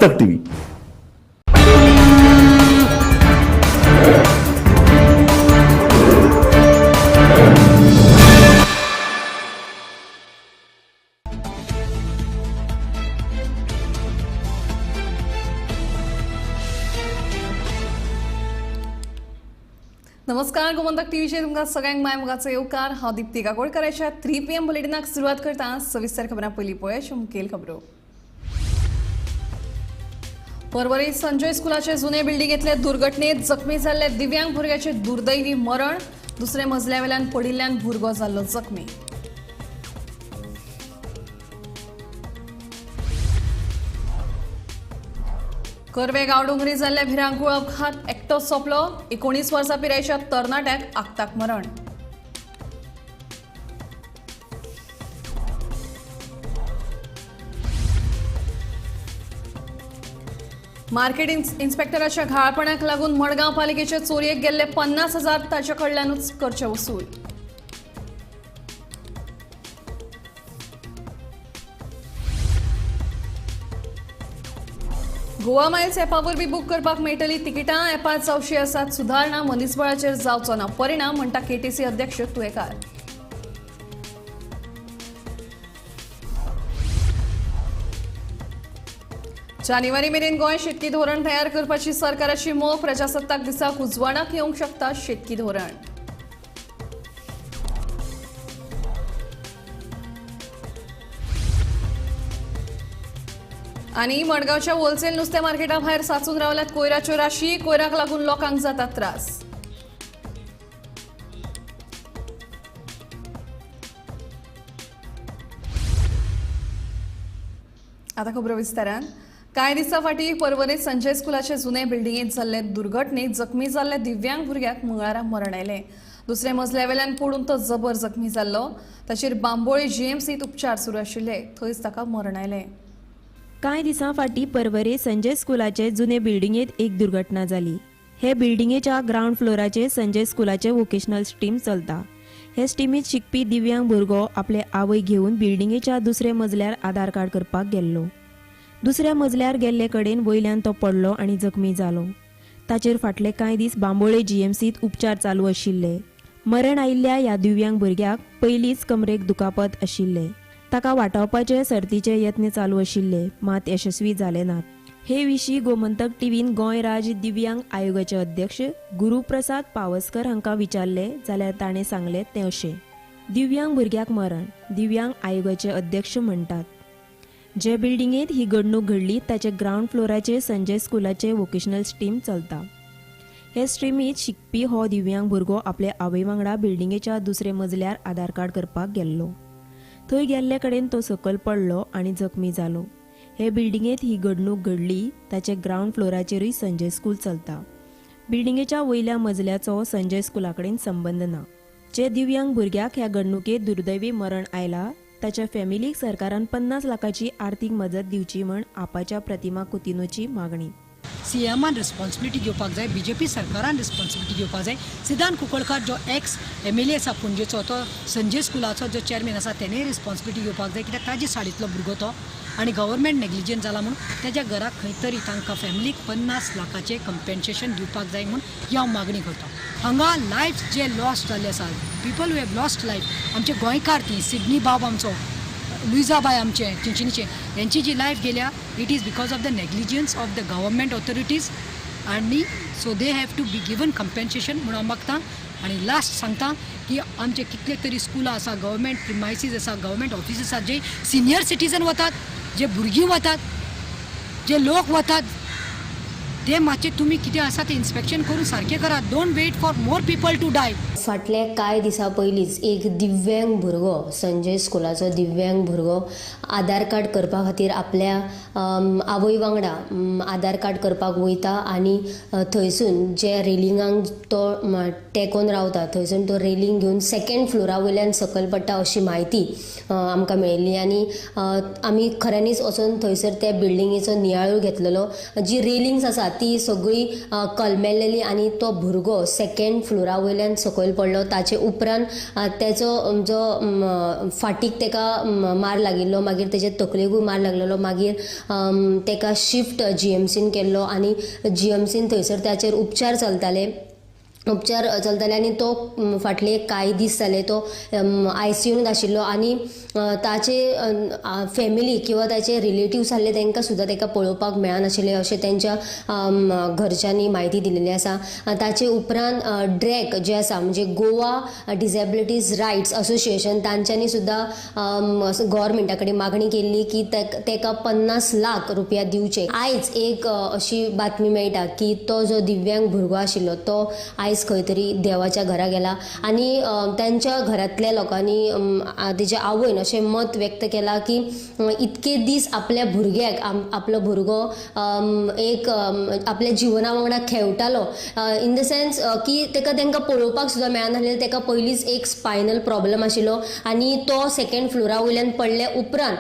तक टीव्ही. नमस्कार. गोमंतक टीव्हीचे तुमकां सगळ्यांक मायमुगाचो येवकार. हांव दिप्ती काकोडकराच्या 3 PM बुलेटिनाक सुरवात करता. सविस्तर खबरां पयलीं पळय मुखेल खबरो. परवरी संजय स्कुलाचे जुने बिल्डिंगेतले दुर्घटनेत जखमी जाल्ले दिव्यांग भुरग्याचे दुर्दैवी मरण. दुसरे मजल्यावेल्यान पडिल्ल्यान भुरगो जाल्लो जखमी. कर्वे गांवडोंगरी जाल्ल्या भिरांकूळ अपघात. एकटो सोंपलो. 19 वर्सां पिरायेच्या तरणाट्याक आगताक मरण. मार्केट इन्स्पेक्टराच्या घाळपणाक लागून मडगांव पालिकेचे चोरयेक गेल्ले 50,000 ताचे कडल्यानूच करचे वसूल. गोवा मायल्स एपा वरवीं बूक करपाक मेळटली तिकिटां. एपात जावची आसात सुदारणा. मनीसबळाचेर जावचो ना परिणाम म्हणटा केटीसी अध्यक्ष तुयेकार. जानेवारी मेरेन गोंय शेतकी धोरण तयार करपाची सरकाराची मोख. प्रजासत्ताक दिसाक उजवाडाक येवंक शकता शेतकी धोरण. आनी मडगांवच्या होलसेल नुस्तें मार्केटा भायर साचून रावल्यात कोयराच्यो राशी. कोयराक लागून लोकांक जाता त्रास. आता खबरो विस्तारान. कांय दिसां फाटीं पर्वरीत संजय स्कुलाचे जुने बिल्डिंगेत जाल्ले दुर्घटनेत जखमी जाल्ल्या दिव्यांग भुरग्याक मंगळारा मरण आयलें. दुसरे मजल्यावेल्यान पडून तो जबर जखमी जाल्लो. ताचेर बांबोळी जीएमसीत उपचार सुरू आशिल्ले. थंयच ताका मरण आयलें. कांय दिसां फाटीं पर्वरे संजय स्कुलाचे जुने बिल्डिंगेत एक दुर्घटना जाली. हे बिल्डिंगेच्या ग्राउंड फ्लोराचेर संजय स्कुलाचे वोकेशनल स्ट्रीम चलता. हे स्ट्रीमीत शिकपी दिव्यांग भुरगो आपले आवय घेवन बिल्डिंगेच्या दुसरे मजल्यार आधार कार्ड करपाक गेल्लो. दुसऱ्या मजल्यार गेल्ले कडेन वयल्यान तो पडलो आनी जखमी जालो. ताचेर फाटले कांय दीस बांबोळे जीएमसीत उपचार चालू आशिल्ले. मरण आयिल्ल्या ह्या दिव्यांग भुरग्याक पयलींच कमरेक दुखापत आशिल्ले. ताका वाटावपाचे सर्तीचे यत्न चालू आशिल्ले, मात यशस्वी जाले नात. हे विशीं गोमंतक टीव्हीन गोंय राज्य दिव्यांग आयोगाचे अध्यक्ष गुरुप्रसाद पावसकर हांकां विचारले जाल्यार ताणें सांगले ते अशें. दिव्यांग भुरग्याक मरण. दिव्यांग आयोगाचे अध्यक्ष म्हणटात, जे बिल्डिंगेत ही घडणूक घडली ताचे ग्राउंड फ्लोराचेर संजय स्कुलाचे वोकेशनल स्ट्रीम चलता. हे स्ट्रीमीत शिकपी हो दिव्यांग भुरगो आपले आवय वांगडा बिल्डिंगेच्या दुसरे मजल्यार आधार कार्ड करपाक गेल्लो. थंय गेल्ले कडेन तो सकयल पडलो आनी जखमी जालो. हे बिल्डिंगेत ही घडणूक घडली ताचे ग्राउंड फ्लोराचेरूय संजय स्कूल चलता. बिल्डिंगेच्या वयल्या मजल्याचो संजय स्कुला कडेन संबंद ना. जे दिव्यांग भुरग्याक ह्या घडणुकेत दुर्दैवी मरण आयला ताच्या फॅमिलीक सरकारान 50 लाखाची आर्थीक मजत दिवची म्हण आपाच्या प्रतिमा कुतिनोची मागणी. सीएमान रिस्पॉन्सिबिलिटी घेवपाक जाय. बीजेपी सरकारान रिस्पॉन्सिबिलिटी घेवपाक जाय. सिद्धांत कुंकळकार जो एक्स MLA आसा पणजेचो, तो संजय स्कुलाचो जो चेअरमॅन आसा तेणेय रिस्पॉन्सिबिलिटी घेवपाक जाय. कित्याक ताजे साडींतलो भुरगो तो आनी गव्हर्मेंट नेग्लिजंट जाला म्हणून ताज्या घराक खंय तरी तांकां फॅमिलीक 50 लाखाचें कंपेन्सेशन दिवपाक जाय म्हणून ही हांव मागणी करता. हांगा लायफ जे लॉस्ट जाल्ले आसा, people who have lost life, आमचे गोंयकार ती सिडनी बाब आमचो, लुइजाबाय आमचे चिंचिनीचे, यांची जी लायफ गेल्या it is because of the negligence of the government authorities आनी so they have to be given compensation म्हणून हांव मागता. आनी लास्ट सांगता की आमचे कितले तरी स्कुलां आसा, गव्हर्मेंट प्रिमायसीस आसा, गव्हर्मेंट ऑफिसीस आसा, जे सिनियर सिटीजन वतात, जे भुरगीं वतात, जे लोक वतात, ते मातशे तुमी कितें आसा ते इन्स्पेक्शन करून सारकें करात. Don't wait for more people to die. फाटले कांय दिसां पयलींच एक दिव्यांग भुरगो, संजय स्कुलाचो दिव्यांग भुरगो आधार कार्ड करपा खातीर आपल्या आवय वांगडा आधार कार्ड करपाक वयता आनी थंयसून जे रेलिंगांक तो तेंकोन रावता थंयसून तो रेलिंग घेवन सेकंड फ्लोरा वयल्यान सकयल पडटा अशी म्हायती आमकां मेळिल्ली. आनी आमी खऱ्यांनीच वचून थंयसर त्या बिल्डिंगेचो नियाळो घेतलेलो. जी रेलिंग्स आसात ती सगळी कलमेल्लेली आनी तो भुरगो सेकंड फ्लोरा वयल्यान सकयल पडलो. ताचे उपरांत तेचो जो फाटीक तेका मार लागिल्लो, मागीर तेजे तकलेकूय मार लागलेलो. मागीर तेका शिफ्ट GMCन केल्लो आनी GMCन थंयसर त्याचेर उपचार चलताले आनी तो फाटले कांय दीस जाले तो ICUन आशिल्लो आनी ताचे फॅमिली किंवा ताचे रिलेटिव्स आसले तांकां सुद्दां ताका पळोवपाक मेळनाशिल्लें अशें तेंच्या घरच्यांनी म्हायती दिलेली आसा. ताचे उपरांत ड्रॅक जे आसा म्हणजे गोवा डिसेबिलिटीज रायट्स असोसिएशन तांच्यांनी सुद्दां गव्हर्मेंटा कडेन मागणी केल्ली की ताका 50 लाख रुपया दिवचे. आयज एक अशी बातमी मेळटा की तो जो दिव्यांग भुरगो आशिल्लो तो आयज खंय तरी देवाच्या घरा गेला आनी तांच्या घरांतल्या लोकांनी तेज्या आवयन अशें मत व्यक्त केलां की इतके दीस आपल्या भुरग्याक आपलो भुरगो एक आपल्या जिवना वांगडा खेळटालो इन द सेन्स की तांकां पळोवपाक सुद्दां मेळनासलें. ताका पयलींच एक स्पायनल प्रॉब्लम आशिल्लो आनी तो सेकंड फ्लोरा वयल्यान पडले उपरांत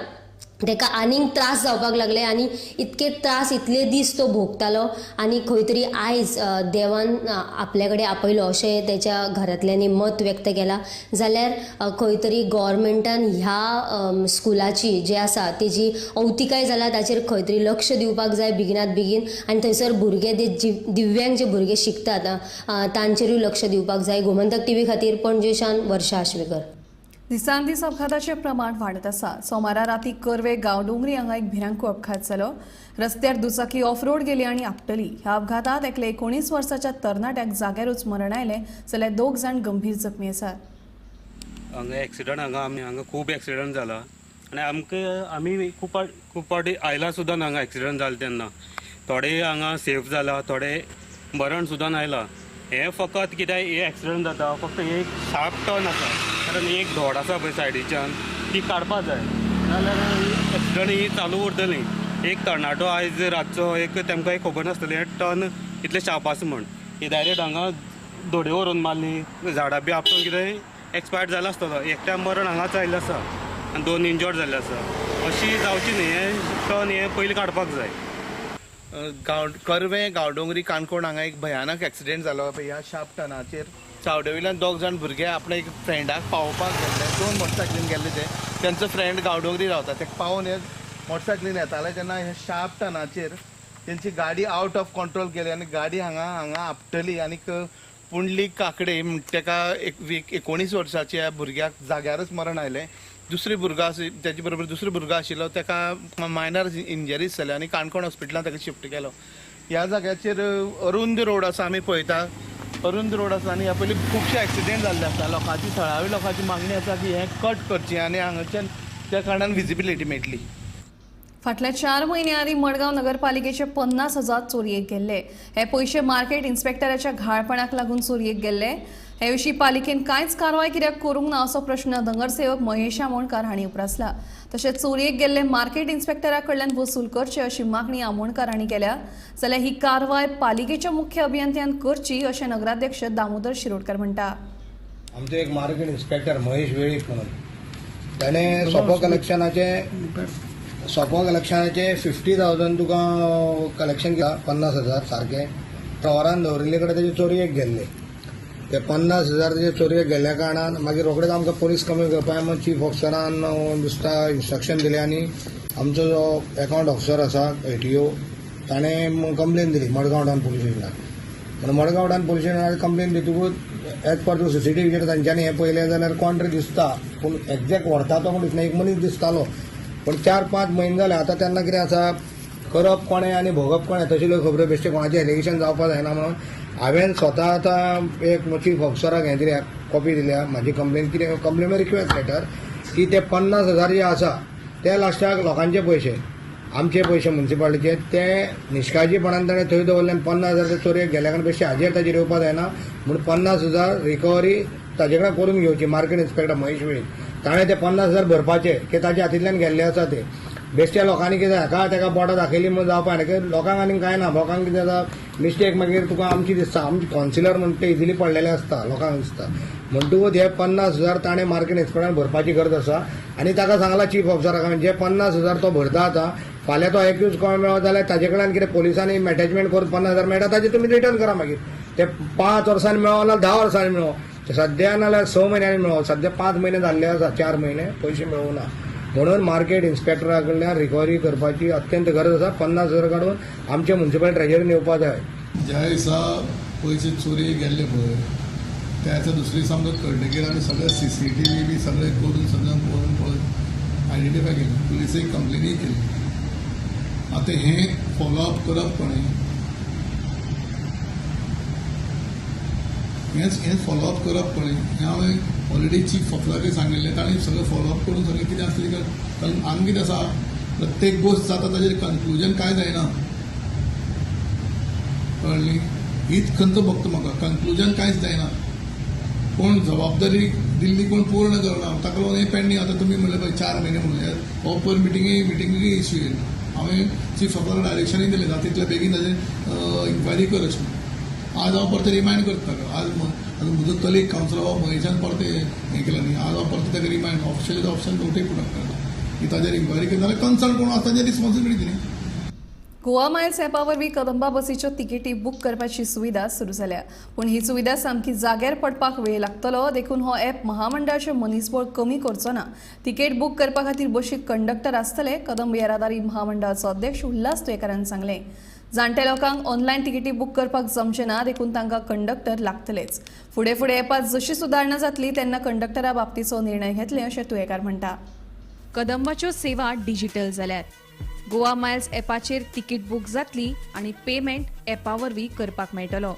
ताका आनीक त्रास जावपाक लागले आनी इतके त्रास इतले दीस तो भोगतालो आनी खंय तरी आयज देवान आपल्या कडेन आपयलो अशें तेच्या घरांतल्यांनी मत व्यक्त केलां. जाल्यार खंय तरी गव्हर्मेंटान ह्या स्कुलाची जी आसा तेजी अवतिकाय जाला ताचेर खंय तरी लक्ष दिवपाक जाय बेगिनात बेगीन आनी थंयसर भुरगे दिव्यांग जे भुरगे शिकतात तांचेरूय लक्ष दिवपाक जाय. गोमंतक TV खातीर पणजेच्यान वर्षा आश्वेकर. दिसान दीस अपघाताचे प्रमाण वाडत आसा. सोमारा राती कर्वे गांवडोंगरी हांगा एक भिरांकू अपघात जालो. रस्त्यार दुचाकी ऑफ रोड गेली आनी आपटली. ह्या अपघातात एकले 19 वर्साच्या तरणाट्याक जाग्यारूच मरण आयलें जाल्यार 2 जाण गंभीर जखमी आसात. हांगा एक्सिडंट हांगा खूब एक्सिडंट जाला आनी आमी खूब फावटी आयला सुद्दां हांगा एक्सिडंट जाले तेन्ना. थोडे हांगा सेफ जाला, थोडे मरण सुद्दां आयला. हें फकत कित्याक हे एक्सिडंट जाता फक्त एक शार्प टर्न आसा कारण एक धोड आसा पळय सायडीच्यान ती काडपा जाय नाल्यार एक्सिडंट ही चालू उरतली. एक तरणाटो आयज रातचो एक तेमकां खबर नासतलें हें टर्न इतलें शार्प आसा म्हण ही डायरेक्ट हांगा धोड्यो व्हरून मारली. झाडां बी आपटून कितें एक्सपायर्ड जालो आसतलो. एकट्या मरण हांगाच आयिल्लें आसा आनी 2 इंजर्ड जाल्ले आसा. अशी जावची न्ही. हें टर्न हें पयलीं काडपाक जाय. कर्वे गांवडोंगरी काणकोण हांगा एक भयानक एक्सिडेंट जालो ह्या शार्प टर्नाचेर. चावडे वयल्यान 2 जाण भुरगे आपल्या एक फ्रेंडाक पावोवपाक गेल्ले. 2 मोटरसायकलीन गेल्ले तेंचो फ्रेंड गांवडोंगरी रावता. तेका पावोवन हे मोटरसायकलीन येताले तेन्ना हे शार्प टर्नाचेर तेंची गाडी आउट ऑफ कंट्रोल केली आनी गाडी हांगा आपटली आनीक पुंडलीक काकडे तेका 19 वर्साच्या भुरग्याक जाग्यारच मरण आयलें. दुसरी भुरगो तेजे बरोबर दुसरो भुरगो आशिल्लो तेका मायनर इंजरीज जाले आनी काणकोण हॉस्पिटलांत तेका शिफ्ट केलो. ह्या जाग्याचेर अरुंद रोड आसा आमी पळयता. अरुंद रोड आसा आनी ह्या पयलीं खुबशे एक्सिडेंट जाल्ले आसा. लोकांची थळावी लोकांची मागणी आसा की हें कट करचें आनी हांगाच्यान त्या कारणान विजिबिलिटी मेळटली. फाटल्या 4 म्हयन्यां आदी मडगांव नगरपालिकेचे 50,000 चोरयेक गेल्ले. हे पयशे मार्केट इन्स्पेक्टराच्या घाळपणाक लागून चोरयेक गेल्ले. हे विशीं पालिकेन कांयच कारवाय कित्याक करूंक ना असो प्रश्न नगरसेवक महेश आमोणकार हांणी उपरासला. तशेंच चोरयेक गेल्ले मार्केट इन्स्पेक्टरा कडल्यान वसूल करचे अशी मागणी आमोणकार हांणी केल्या. जाल्यार ही कारवाय पालिकेच्या मुख्य अभियंत्यान करची अशें नगराध्यक्ष दामोदर शिरोडकर म्हणटा. आमचो एक मार्केट इन्स्पेक्टर महेश वेळीप म्हणून ताणें सोपो कलेक्शनाचे 50,000 तुका कलेक्शन केला. 50,000 सारखे टवरान दवरिल्ले कडेन तेजे चोरयेक गेल्ले. ते 50,000 तेजे चोरयेक गेल्ल्या कारणान मागीर रोखडेच आमकां पोलीस कंप्लेन करपाक चीफ ऑफिसरान दिसता इन्स्ट्रक्शन दिलें आनी आमचो जो अकाउंट ऑफिसर आसा ATO ताणें कंप्लेन दिली मडगांव टावन पुलीस स्टेशनाक. म्हणून मडगांव टावन पुलीस स्टेशनार कंप्लेन दितकूच एज पर CCTVचेर तांच्यांनी हें पळयलें जाल्यार कॉन्ट्री दिसता पूण एक्झॅक्ट व्हरता तो म्हूण दिसना. एक मनीस दिसतालो पूण 4-5 म्हयने जाले आतां तेन्ना कितें आसा करप कोणें आनी भोगप कोणें तशें खबरो बेश्टे कोणाचें एलिगेशन जावपाक जायना म्हणून हांवें स्वता आतां एक चीफ ऑफिसराक हें दिल्या कॉपी दिल्या म्हाजी कंप्लेन कितें कंप्लेन रिक्वेस्ट लेटर की ते 50,000 जे आसा ते लास्टाक लोकांचे पयशे आमचे पयशे म्युन्सिपालिटीचे ते निश्काळजीपणान ताणें थंय दवरले. 50,000 ते चोरयेक गेल्या कारणान बेश्टे हाजेर ताजेर येवपाक जायना म्हणून 50,000 रिकवरी ताजे कडेन करून घेवची. मार्केट इन्स्पेक्टर महेश वेळीप ताणें ते 50,000 भरपाचे की ताजे हातींतल्यान गेल्ले आसा ते बेश्ट्या लोकांनी कितें हाका तेका बोटां दाखयली म्हणून जावपा ना. लोकांक आनीक कांय ना. लोकांक कितें जाता मिस्टेक मागीर तुका आमची दिसता आमचे कावन्सिलर म्हणटा ते इजिली पडलेले आसता लोकांक दिसता म्हणटकूच हे 50,000 ताणें मार्केट इन्स्पेक्टरान भरपाची गरज आसा आनी ताका सांगला चीफ ऑफिसराक जे 50,000 तो भरता आतां फाल्यां तो एक्यूज कोण मेळ्ळो जाल्यार ताजे कडल्यान कितें पोलिसांनी अटॅचमेंट करून 50,000 मेळटा ताजे तुमी रिटर्न करा मागीर. ते 5 वर्सांनी मेळो ना 10 वर्सांनी मेळो, सद्या नाल्यार 6 म्हयन्यांनी मेळो, सद्या 5 म्हयने जाल्ले आसा, 4 म्हयने पयशे मेळूं ना. म्हणून मार्केट इन्स्पेक्टरा कडल्यान रिकवरी करपाची अत्यंत गरज आसा. 50,000 काडून आमचे म्युन्सिपल ट्रेजरीन येवपाक जाय. ज्या दिसा पयशे चोरी गेल्ले पळय त्या दिसा दुसरे दिसा आमकां कळटकीर आमी सगळे CCTV बी सगळे करून सगळ्यांक पळोवन पळय आयडेंटिफाय केली, पुलिसेक कंप्लेनूय केली. आतां हें फॉलोअप करप कोणें, हें फॉलोअप करप कोणें हें हांवें ऑलरेडी चीफ ऑफिसराक सांगिल्लें. ताणें सगळें फॉलोअप करून सगळें कितें आसलें कारण हांगा कितें आसा प्रत्येक गोश्ट जाता ताजेर कन्क्लुजन कांय जायना. कळ्ळें, हीच खंत फक्त म्हाका कन्क्लुजन कांयच जायना. कोण जबाबदारी दिल्ली कोण पूर्ण करना, ताका लागून हें पेंडींग. आतां तुमी म्हणलें पळय 4 म्हयने म्हणलें हो पर मिटिंगेक इश्यू येयला. हांवें चीफ ऑफिसराक डायरेक्शनूय दिलें जाता तितले बेगीन ताजेर इन्क्वायरी कर अशें. आज हांव परते रिमायंड करता ताका. आज म्हजो कलीग कावन्सिलर महेशान परते हें केलें न्ही, आज हांव परते ताका रिमायंड ऑफिशियल नोटीस पुरवता की ताजेर इन्क्वायरी करता जाल्यार कन्सर्न कोण आसा ताजेर रिस्पॉन्सिबिलिटी न्ही. गोवा मायल्स ॲपा वरवीं कदंबा बसीच्यो तिकेटी बूक करपाची सुविधा सुरू जाल्या, पूण ही सुविधा सामकी जाग्यार पडपाक वेळ लागतलो. देखून हो ॲप महामंडळाचें मनीसबळ कमी करचो ना. तिकेट बूक करपा खातीर बशीक कंडक्टर आसतले, कदंब येरादारी महामंडळाचो अध्यक्ष उल्हास तुयेकारान सांगलें. जाणटे लोकांक ऑनलायन तिकेटी बूक करपाक जमचे ना, देखून तांकां कंडक्टर लागतलेच. फुडें फुडें ॲपात जशी सुदारणा जातली तेन्ना कंडक्टरा बाबतीचो निर्णय घेतले अशें तुयेकार म्हणटा. कदंबाच्यो सेवा डिजिटल जाल्यात. गोवा मायल्स ॲपाचेर तिकीट बूक जातली आनी पेमेंट ॲपा वरवीं करपाक मेळटलो.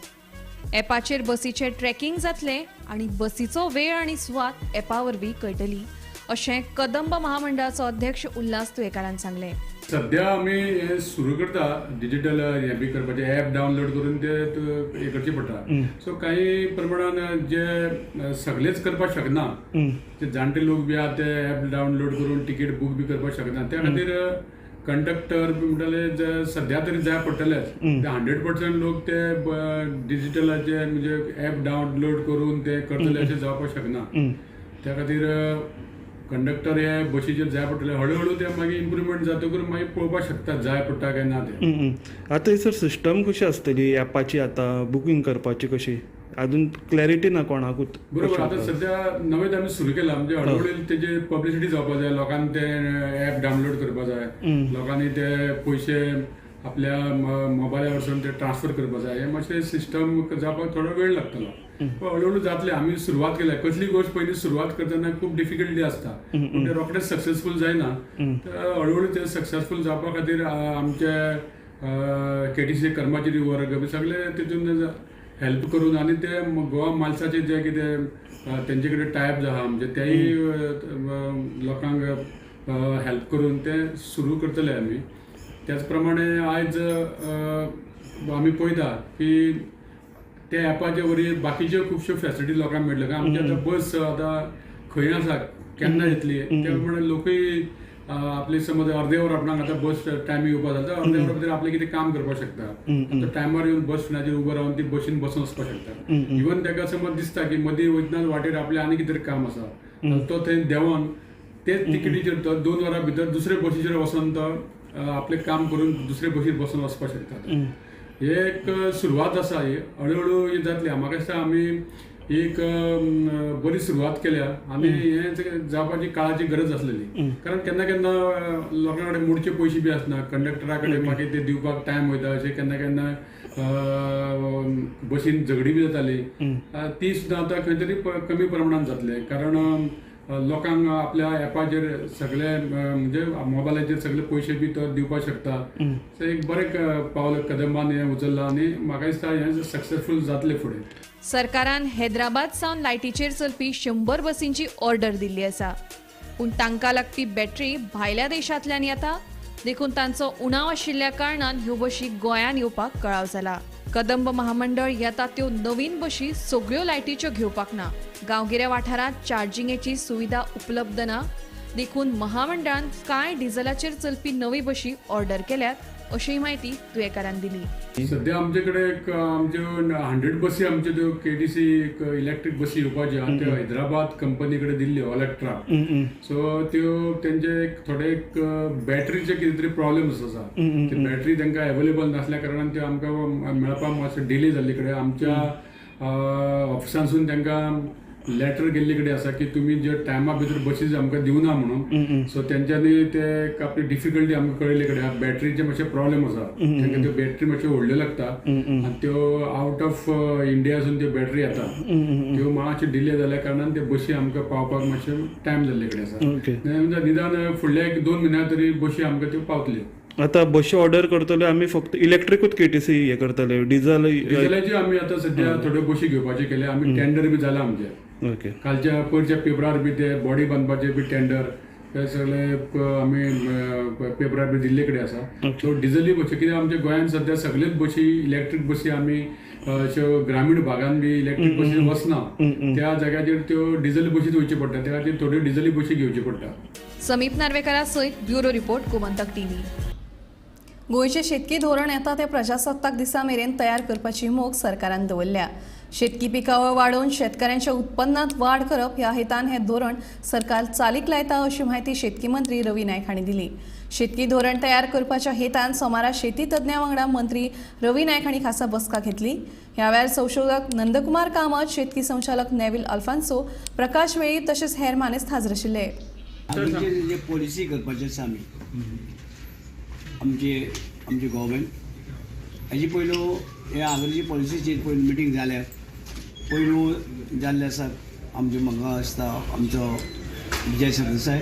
ॲपाचेर बसीचें ट्रॅकिंग जातलें आनी बसीचो वेळ आनी सुवात ॲपा वरवीं कळटली अशें कदंब महामंडळाचो अध्यक्ष उल्हास तुयेकारान सांगलें. सध्या आमी हे सुरू करता डिजिटल हें बी करपाचें ॲप डावनलोड करून ते हें करचें पडटा. सो काही प्रमाणान जे सगळेच करपाक शकना, जे जाणटे लोक बी आहा ते ॲप डावनलोड करून तिकीट बूक बी करपाक शकना, त्या खातीर कंडक्टर म्हणटाले जे सध्या तरी जाय पडटलेच. ते 100% लोक ते डिजिटलाचे म्हणजे ॲप डावनलोड करून ते करतले अशें जावपाक शकना. त्या खातीर कंडक्टर हे बशीचेर जाय पडटले. हळूहळू ते मागीर इम्प्रुवमेंट जातकूर मागीर पळोवपाक शकता जाय पडटा काय ना ते. आतां सर सिस्टम कशी आसतली ॲपाची आतां बुकींग करपाची कशी अजून क्लॅरिटी ना कोणाकूच. बरोबर, आतां सध्या नवेंच आमी सुरू केला म्हणजे हळूहळू तेजे पब्लिसिटी जावपाक जाय, लोकांनी ते ॲप डावनलोड करपाक जाय, लोकांनी ते पयशे आपल्या मोबायला वरसून ते ट्रान्सफर करपाक जाय. हे मातशें सिस्टम जावपाक थोडो वेळ लागतलो, पण हळूहळू जातले. आमी सुरवात केल्या. कसली गोष्ट पयलीं सुरवात करतना खूब डिफिकल्टी आसता, पूण ते रोखडेच सक्सेसफूल जायना. तर हळूहळू ते सक्सेसफूल जावपा खातीर आमचे KTC कर्मचारी वर्ग बी सगळे तितून हेल्प करून आनी ते गोवा मायल्साचे जे कितें तेंचे कडेन टायप आहा म्हणजे तेय लोकांक हेल्प करून ते सुरू करतले आमी. त्याच प्रमाणे आयज आमी पळयता की त्या ॲपाचे वरवीं बाकीच्यो खुबश्यो फॅसिलिटी लोकांक मेळटल्यो. कारण आमची आतां बस आतां खंय आसा केन्ना येतली त्या प्रमाणे लोकूय आपले समज अर्दे वर आपणाक आतां बस टायम येवपाक जाता, अर्दे वरा भितर आपलें कितें काम करपाक शकता. आतां टायमार येवन बस स्टँडाचेर उबो रावन ती बसीन बसून वचपाक शकता. इवन ताका समज दिसता की मदीं वयतना वाटेर आपलें आनी कितें काम आसा तो थंय देंवन तेच तिकेटीचेर तो 2 वरां भितर दुसरे बसीचेर वचून तो आपलें काम करून दुसरे बसीर बसून वचपाक शकता. हे एक सुरवात आसा. ही हळूहळू ही जातली. म्हाका दिसता आमी एक बरी सुरवात केल्या आनी हें जावपाची काळाची गरज आसलेली. कारण केन्ना केन्ना लोकां कडेन मोडचे पयशे बी आसना, कंडक्टरा कडेन मागीर ते दिवपाक टायम वयता. अशें केन्ना केन्ना बसीन झगडी बी जाताली, ती सुद्दां आतां खंय तरी कमी प्रमाणात जातले. कारण लोकांक आपल्या ॲपाचेर सगळे म्हणजे मोबायलाचेर सगळे पयशे बी तो दिवपाक शकता. सो एक बरें पावल कदंबान हें उचललां आनी म्हाका दिसता हें सक्सेसफूल जातलें फुडें. सरकारान हैदराबाद सावन लायटीचेर चलपी 100 बसींची ऑर्डर दिल्ली आसा, पूण तांकां लागपी बॅटरी भायल्या देशांतल्यान येता. देखून तांचो उणाव आशिल्ल्या कारणान ह्यो बशी गोंयांत येवपाक कळाव जाला. कदंब महामंडळ येता त्यो नवीन बशी सगळ्यो लायटीच्यो घेवपाक ना. गांवगिऱ्या वाठारांत चार्जिंगेची सुविधा उपलब्ध ना. देखून महामंडळान कांय डिझेलाचेर चलपी नवी बशी ऑर्डर केल्यात अशीही माहिती दुयेकारान दिली. सध्या आमच्याकडे आमचे 100 बसी आमचे त्यो KTC इलेक्ट्रिक बसी येवपाचे आहा त्यो हैदराबाद कंपनीकडे दिल्ली ऑलेक्ट्रा. सो त्यो त्यांचे थोडे बॅटरीचे कितें तरी प्रॉब्लेम्स आसा. ती बॅटरी तांकां अवेलेबल नासल्या कारणान त्यो आमकां मेळपाक मातशें डिले जाल्ले कडेन आमच्या ऑफिसांसून तांकां लेटर गेल्ले कडेन आसा की तुमी जे टायमा भितर बसीज आमकां दिवना म्हणून. सो तेंच्यांनी ते आपली डिफिकल्टी आमकां कळयले कडेन बॅटरीचे मातशे प्रॉब्लेम आसा. तांकां त्यो बॅटरी मातश्यो व्हडल्यो लागता आनी त्यो आउट ऑफ इंडियासून त्यो बॅटरी येता. त्यो मातशे डिले जाल्ल्या कारणान त्यो बसी आमकां पावपाक मातशे टायम जाल्ले कडेन आसा. निदान फुडल्या 1-2 म्हयन्या तरी बसी आमकां त्यो पावतल्यो. आता बशी ऑर्डर करतले आमी फक्त इलेक्ट्रिकूच KTC हे करतले डिझेलाची आमी आतां सध्या थोड्यो बशी घेवपाचे केले. आमी टेंडर बी जाला आमचे. ओके. कालच्या पयरच्या पेपरार बी ते बॉडी बांदपाचे बी टेंडर ते सगळे आमी पेपरार बी दिल्ले कडेन आसा. सो डिझेली बसी कित्याक आमच्या गोंयांत सध्या सगळेच बसी इलेक्ट्रीक बसी आमी अश्यो ग्रामीण भागांत बी इलेक्ट्रीक बसी वचना. त्या जाग्याचेर त्यो डिझेल बसीच वयचे पडटा. त्या खातीर थोड्यो डिझेली बसी घेवची पडटा. समीप नार्वेकारा सयत ब्युरो रिपोर्ट गोमंतक TV. गोंयचें शेतकी धोरण येता ते प्रजासत्ताक दिसा मेरेन तयार करपाची मोख सरकारान दवरल्या. शेतकी पिकावळ वाडोवन शेतकऱ्यांच्या उत्पन्नात वाड करप ह्या हेतान हें धोरण सरकार चालीक लायता अशी माहिती शेतकी मंत्री रवी नायक हांणी दिली. शेतकी धोरण तयार करपाच्या हेतान सोमारा शेती तज्ञां वांगडा मंत्री रवी नायक हांणी खासा बसका घेतली. ह्या वेळार संशोधक नंदकुमार कामत, शेतकी संचालक नेविल अल्फान्सो, प्रकाश वेळी तशेंच हेर मानेस्त हाजीर आशिल्ले. जे पॉलिसी करपाचें आसा आमचे गव्हर्मेंट हेजी पयलू हे आगोलची पॉलिसीची पयलू मिटींग जाल्या पयलू जाल्ले आसा. आमचे म्हाका आसता आमचो विजय सरदेसाय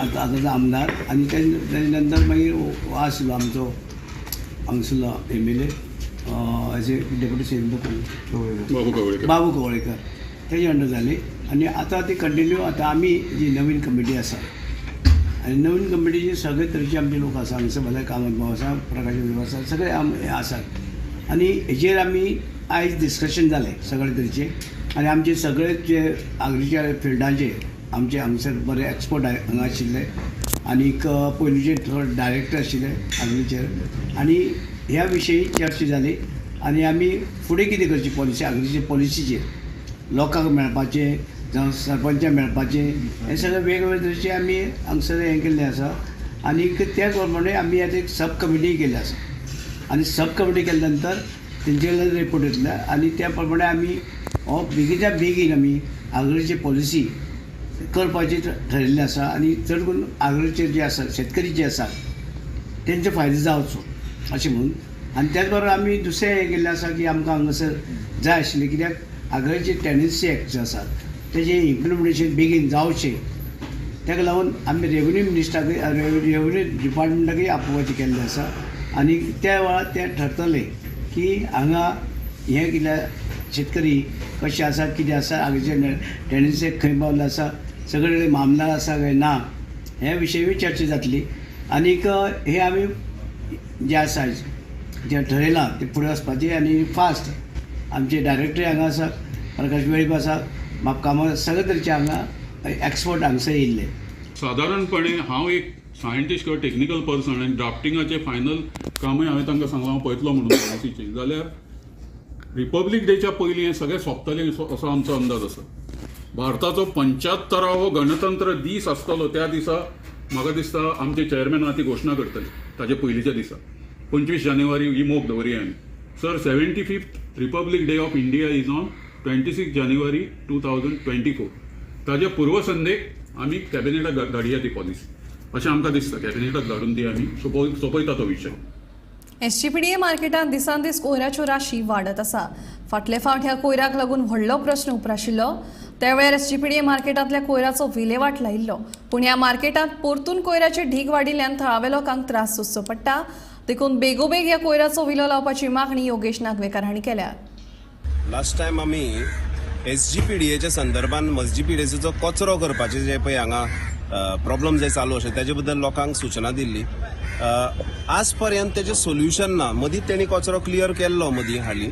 आतांचो आमदार आनी तेजे नंतर मागीर आशिल्लो आमचो हांगसरलो MLA एज डेप्युटी सीएम बाबू कवळेकर तेजे अंडर जाली. आनी आतां ती कंटिन्यू आतां आमी जी नवीन कमिटी आसा आनी नवीन कमिटीचे सगळे तरेचे आमचे लोक आसा. हांगसर भले कामत भाव आसा, प्रकाश वेळीप आसा, सगळे हे आसात. आनी हेजेर आमी आयज डिस्कशन जालें सगळे तरेचे. आनी आमचे सगळे जे एग्रीकल्चर फिल्डाचे आमचे हांगसर बरे एक्सपर्ट हांगा आशिल्ले आनीक पयलींचे थोडे डायरेक्टर आशिल्ले एग्रीकल्चर. आनी ह्या विशयी चर्चा जाली आनी आमी फुडें कितें करची पॉलिसी एग्रीकल्चर पॉलिसीचेर लोकांक मेळपाचें जावं सरपंचाक मेळपाचें हें सगळें वेगवेगळे तरेचे आमी हांगसर हें केल्लें आसा. आनीक त्या प्रमाणे आमी आतां एक सब कमिटी केल्ली आसा. आनी सब कमिटी केल्या नंतर तेंचे कडल्यान रिपोर्ट येतले आनी त्या प्रमाणे आमी हो बेगीच्या बेगीन आमी एग्रीकल्चर पॉलिसी करपाची ठरयल्लें आसा. आनी चड करून एग्रीकल्चर जे आसा शेतकरी जे आसा तेंचो फायदो जावचो अशें म्हणून. आनी त्याच बरोबर आमी दुसरें हें केल्लें आसा की आमकां हांगासर जाय आशिल्लें कित्याक एग्रीकल्चर टेनन्सी एक्ट जो आसा तेजें इम्प्लिमेंटेशन बेगीन जावचें ताका लागून आमी रेव्हेन्यू मिनिस्टराक रेव्हेन्यू डिपार्टमेंटाकय आपोवपाचें केल्लें आसा. आनी त्या वेळार तें ठरतलें की हांगा हें कितें शेतकरी कशें आसा कितें आसा हांगाचे टेनन्सी खंय पावल्लो आसा सगळे कडेन मामला आसा काय ना हे विशयी चर्चा जातली. आनीक हे आमी जे आसा जें ठरयलां तें फुडें वचपाचें आनी फास्ट. आमचे डायरेक्टर हांगा आसा, प्रकाश वेळीप आसा, कामां सगळे तरेचे हांगा एक्सपर्ट हांगसर येयल्ले. सादारणपणे हांव एक सायंटिस्ट किंवा टेक्निकल पर्सन आनी ड्राफ्टिंगाचे फायनल कामूय हांवें तांकां सांगलां हांव पळयतलो म्हणून पॉलिसीचें जाल्यार रिपब्लीक डेच्या पयलीं हें सगळें सोंपतलें असो आमचो अंदाज आसा. भारताचो 75वो गणतंत्र दीस आसतलो त्या दिसा म्हाका दिसता आमचे चेअरमॅन ती घोशणा करतले ताचे पयलींच्या दिसा 25 जानेवारी ही मोख दवरया आमी. Sir 75th republic day of India is on 26 जानेवारी 2024. ताजे पूर्वसंध्येक आमी कॅबिनेटाक धाडया ती पॉलिसी अशें आमकां दिसता. कॅबिनेटाक धाडून ती आमी सोंपयता तो विशय. SGPDA मार्केटांत दिसान दीस कोयराच्यो राशी वाडत आसा. फाटले फावट ह्या कोयराक लागून व्हडलो प्रश्न उप्राशिल्लो. त्या वेळार SGPDA मार्केटांतल्या कोयराचो विलेवाट लायिल्लो. पूण ह्या मार्केटांत परतून कोयराचे ढीग वाडिल्ल्यान थळाव्या लोकांक त्रास सोंसचो पडटा. देखून बेगोबेग ह्या कोयराचो विलो लावपाची मागणी योगेश नागवेकर हांणी केल्या. लास्ट टायम आमी SGPDAच्या संदर्भान SGPDAचो कचरो करपाचे जे पळय हांगा प्रॉब्लम जे चालू आसा ताजे बद्दल लोकांक सूचना दिल्ली. आज पर्यंत तेजें सोल्युशन ना. मदीं तेणी कचरो क्लियर केल्लो मदीं हालीं.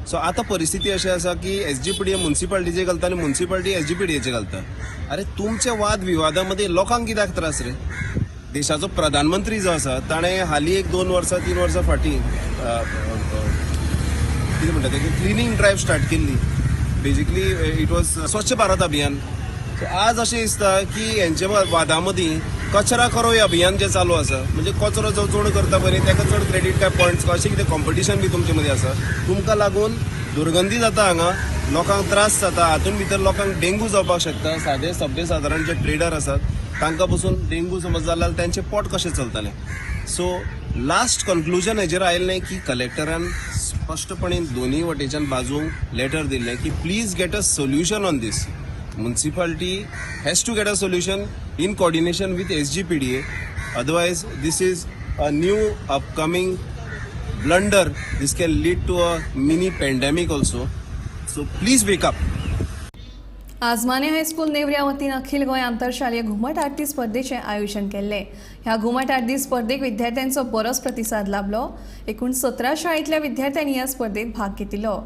सो आतां परिस्थिती अशी आसा की SGPDA म्युन्सिपालिटीचे घालता आनी म्युन्सिपालिटी SGPDAचे घालता. अरे तुमच्या वाद विवादामध्ये लोकांक कित्याक त्रास रे? देशाचो प्रधानमंत्री जो आसा ताणें हालीं एक 2 वर्सां 3 वर्सां फाटीं कितें म्हणटा तें क्लिनिंग ड्रायव्ह स्टार्ट केल्ली. बेजिकली इट वॉज स्वच्छ भारत अभियान. सो आज अशें दिसता की हेंचे वादा मदीं कचरा करो हे अभियान जें चालू आसा, म्हणजे कचरो जो चड करता पळय ताका चड क्रेडीट काय पॉयंट्स अशें कितें कॉम्पिटिशन बी तुमचे मदीं आसा. तुमकां लागून दुर्गंधी जाता, हांगा लोकांक त्रास जाता, हातूंत भितर लोकांक डेंगू जावपाक शकता. सादे सबे सादारण जे ट्रेडर आसात तांकां पसून डेंगू समज जाल्यार तांचें पोट कशें चलतलें. सो लास्ट कन्क्लुजन हेजेर आयिल्लें की कलेक्टरान स्पश्टपणे दोनूय वटेच्यान बाजूंक लेटर दिल्लें की please get a solution on this. Municipality has to get a solution in coordination with SGPDA. Otherwise, this is a new upcoming blunder. This can lead to a mini pandemic also. So please wake up. आज Mane high school नेवऱ्या वतीन अखिल गोंय आंतरशालेय घुमट आरती स्पर्धेचे आयोजन केल्ले. ह्या घुमट आरती स्पर्धेक विद्यार्थ्यांचो बरोच प्रतिसाद लाभलो. एकूण 17 शाळेंतल्या विद्यार्थ्यांनी ह्या स्पर्धेत भाग घेतिल्लो.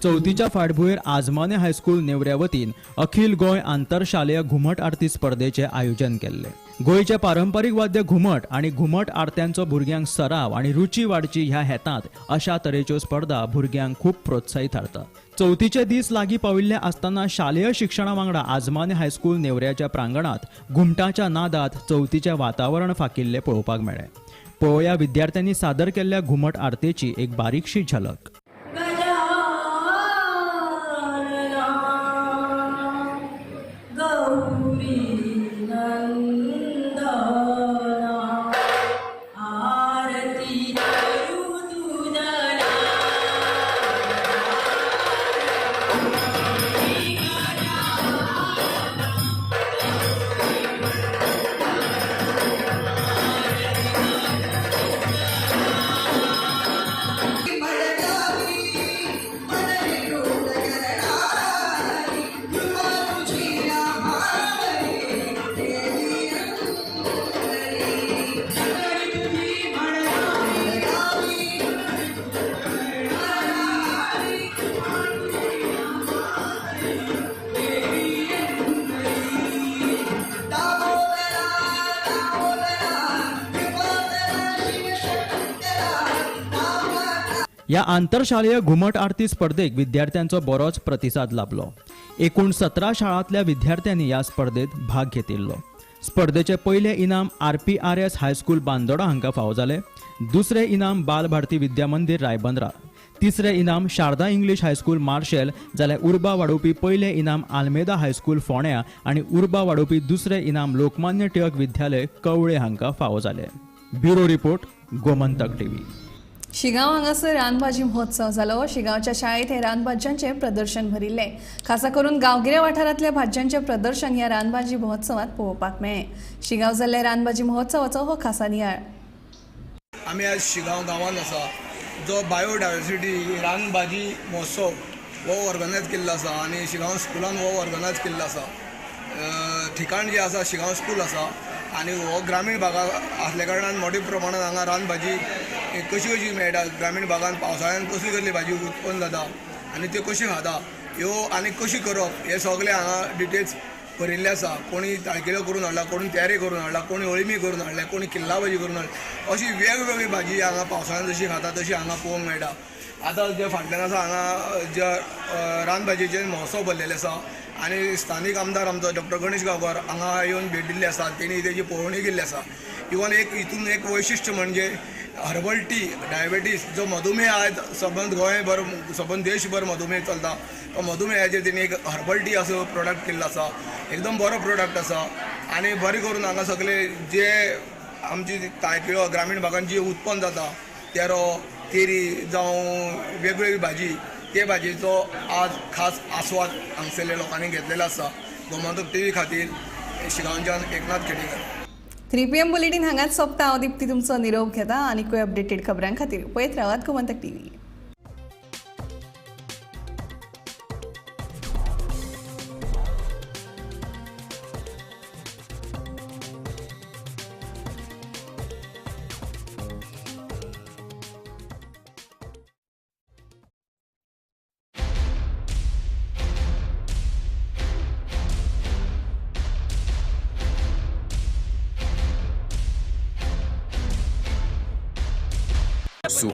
चवथीच्या फाटभुंयेर आजमाने हायस्कूल नेवऱ्या वतीन अखिल गोंय आंतरशालेय घुमट आरती स्पर्धेचे आयोजन केल्ले. गोंयचे पारंपारीक वाद्य घुमट आणि घुमट आरत्यांचो भुरग्यांक सराव आणि रुची वाडची ह्या हेतांत अशा तरेच्यो स्पर्धा भुरग्यांक खूब प्रोत्साहीत थारता. चवथीचे दीस लागीं पाविल्ले आसतना शालेय शिक्षणा वांगडा आजमाने हायस्कूल नेवऱ्याच्या प्रांगणात घुमटाच्या नादात चवथीचे वातावरण फाकिल्ले पळोवपाक मेळ्ळे. पळोवया विद्यार्थ्यांनी सादर केल्ल्या घुमट आरतेची एक बारीकशी झलक. या आंतरशालेय घुमट आरती स्पर्धेक विद्यार्थ्यांचो बरोच प्रतिसाद लाभलो. एकूण 17 शाळांतल्या विद्यार्थ्यांनी या स्पर्धेत भाग घेतिल्लो. स्पर्धेचे पयले इनाम RPRS हायस्कूल बांदोडा हांकां फावो जालें. दुसरे इनाम बाल भारती विद्या मंदिर रायबंद्रा. तिसरे इनाम शारदा इंग्लीश हायस्कूल मार्शेल. जाल्यार उर्बा वाडोवपी पयले इनाम आल्मेदा हायस्कूल फोंड्या आणि उर्बा वाडोवपी दुसरे इनाम लोकमान्य टिळक विद्यालय कवळे हांकां फावो जाले. Bureau report, Gomantak TV. Shigaon हांगासर रानभाजी महोत्सव जालो. शिगांवच्या शाळेत हे रानभाज्यांचे प्रदर्शन भरिल्ले. खासा करून गांवगिऱ्या वाठारांतल्या भाज्यांचे प्रदर्शन ह्या रानभाजी महोत्सवात पळोवपाक मेळ्ळें. शिगांव जाल्ल्या रानभाजी महोत्सवाचो हो खासा नियाळ. आमी आज शिगांव गांवांत आसा, जो बायोडायवर्सिटी रानभाजी महोत्सव हो ऑर्गनायज केल्लो आसा आनी शिगांव स्कुलान हो ऑर्गनायज केल्लो आसा. ठिकाण जे आसा शिगांव स्कूल आसा आनी हो ग्रामीण भागात आसल्या कारणान मोठ्या प्रमाणात हांगा रानभाजी कशी मेळटा. ग्रामीण भागात पावसाळ्यान कसली कसली भाजी उत्पन्न जाता आनी त्यो कशी खाता ह्यो आनी कशी करप हे सगळे हांगा डिटेल्स बरयल्ले आसा. कोणी ताळकिळो करून हाडला, कोणी तेरे करून हाडला, कोणी अळमी करून हाडले, कोणी किल्ला भाजी करून हाडली. अशी वेगवेगळी भाजी हांगा पावसाळ्यान जशी खाता तशी हांगा पळोवंक मेळटा. आतां जे फाटल्यान आसा हांगा जे रानभाजीचे महोत्सव भरलेले आसा आनी स्थानीक आमदार आमचो डॉक्टर गणेश गांवकार हांगा येवन भेट दिल्ली आसा. तेणी तेजी पळोवणी केल्ली आसा. इवन हितून एक वैशिश्ट्य म्हणजे हर्बल टी, डायबेटीस जो मधुमेह आयज सबंद गोंयभर सबंद देशभर मधुमेह चलता, तो मधुमेहाचेर तेणी एक हर्बल टी असो प्रोडक्ट केल्लो आसा. एकदम बरो प्रोडक्ट आसा आनी बरें करून हांगा सगळे जे आमची ताळकिळो ग्रामीण भागांत जी उत्पन्न जाता, तेरो, केरी जावं वेगवेगळी भाजी, ते भाजयेचो आज खास आस्वाद हांगसरल्या लोकांनी घेतलेलो आसा. गोमंतक TV खातीर शिगांवच्यान एकनाथ खेडेकर. 3PM बुलेटिन हांगाच सोंपता. हांव दिप्ती तुमचो निरोप घेता. आनीकूय अपडेटेड खबरां खातीर पळयत रावात गोमंतक TV.